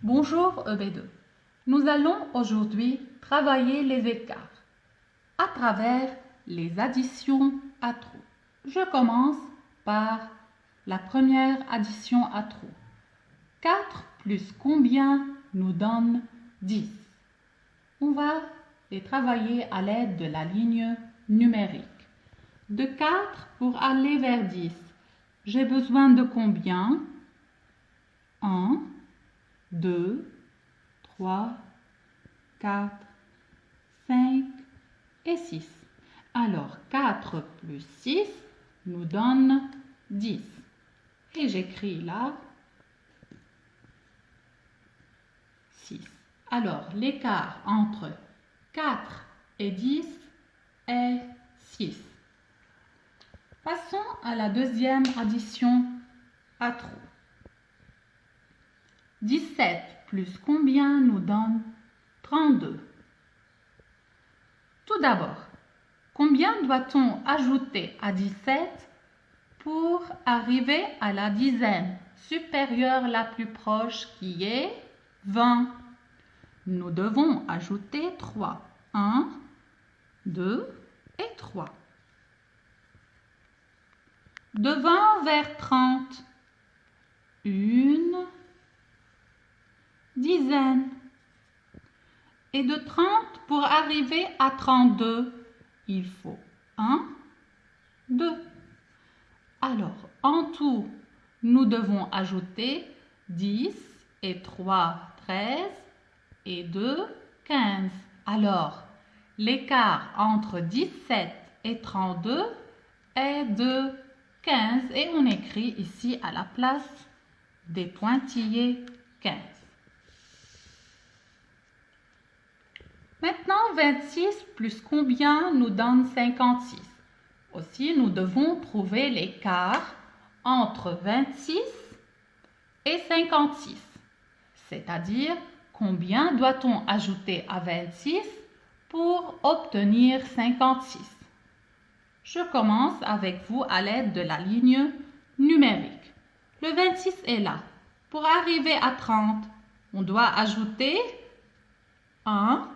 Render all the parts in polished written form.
Bonjour EB2. Nous allons aujourd'hui travailler les écarts à travers les additions à trous. Je commence par la première addition à trous. 4 plus combien nous donne 10? On va les travailler à l'aide de la ligne numérique. De 4 pour aller vers 10, j'ai besoin de combien? 1, 2, 3, 4, 5 et 6. Alors, 4 plus 6 nous donne 10. Et j'écris là 6. Alors, l'écart entre 4 et 10 est 6. Passons à la deuxième addition à trous. 17 plus combien nous donne 32? Tout d'abord, combien doit-on ajouter à 17 pour arriver à la dizaine supérieure la plus proche qui est 20? Nous devons ajouter 3. 1, 2 et 3. De 20 vers 30, une dizaine. Et de 30 pour arriver à 32, il faut 1, 2. Alors, en tout, nous devons ajouter 10 et 3, 13 et 2, 15. Alors, l'écart entre 17 et 32 est de 15 et on écrit ici à la place des pointillés 15. Maintenant, 26 plus combien nous donne 56? Aussi, nous devons trouver l'écart entre 26 et 56. C'est-à-dire, combien doit-on ajouter à 26 pour obtenir 56? Je commence avec vous à l'aide de la ligne numérique. Le 26 est là. Pour arriver à 30, on doit ajouter 1,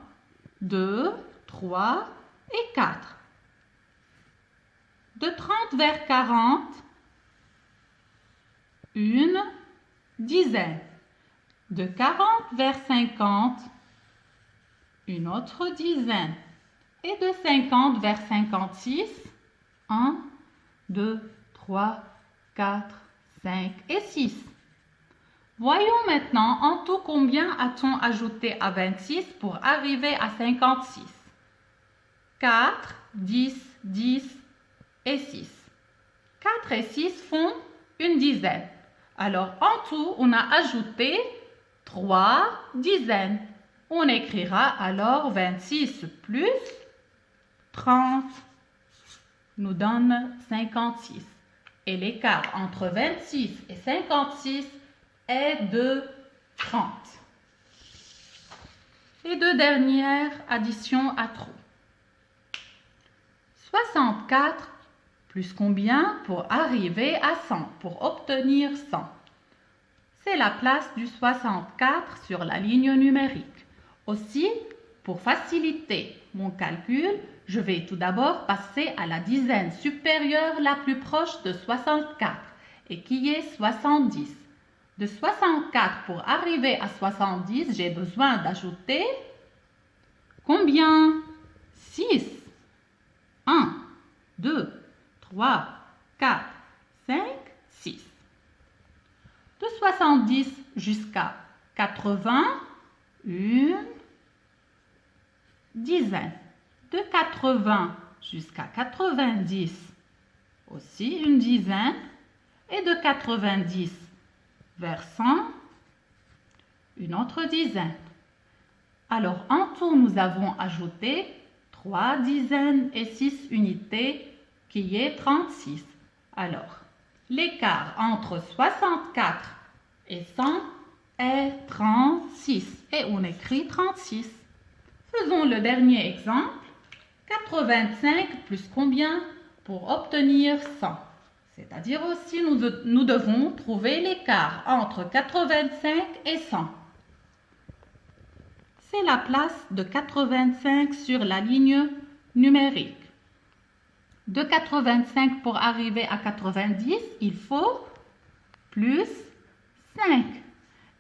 2, 3 et 4. De 30 vers 40, une dizaine. De 40 vers 50, une autre dizaine. Et de 50 vers 56, 1, 2, 3, 4, 5 et 6. Voyons maintenant en tout combien a-t-on ajouté à 26 pour arriver à 56. 4, 10, 10 et 6. 4 et 6 font une dizaine. Alors en tout, on a ajouté 3 dizaines. On écrira alors 26 plus 30 nous donne 56. Et l'écart entre 26 et 56 est de 30. Les deux dernières additions à trous. 64 plus combien pour arriver à 100, pour obtenir 100? C'est la place du 64 sur la ligne numérique. Aussi, pour faciliter mon calcul, je vais tout d'abord passer à la dizaine supérieure la plus proche de 64 et qui est 70. De 64 pour arriver à 70, j'ai besoin d'ajouter combien? 6. 1, 2, 3, 4, 5, 6. De 70 jusqu'à 80, une dizaine. De 80 jusqu'à 90, aussi une dizaine. Et de 90 vers 100, une autre dizaine. Alors, en tout, nous avons ajouté 3 dizaines et 6 unités, qui est 36. Alors, l'écart entre 64 et 100 est 36. Et on écrit 36. Faisons le dernier exemple. 85 plus combien pour obtenir 100? C'est-à-dire aussi, nous devons trouver l'écart entre 85 et 100. c'est la place de 85 sur la ligne numérique. De 85 pour arriver à 90, il faut plus 5.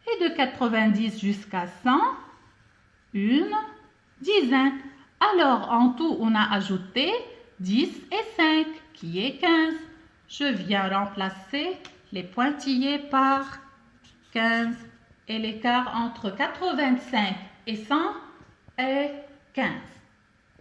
Et de 90 jusqu'à 100, une dizaine. Alors, en tout, on a ajouté 10 et 5, qui est 15. Je viens remplacer les pointillés par 15. Et l'écart entre 85 et 100 est 15.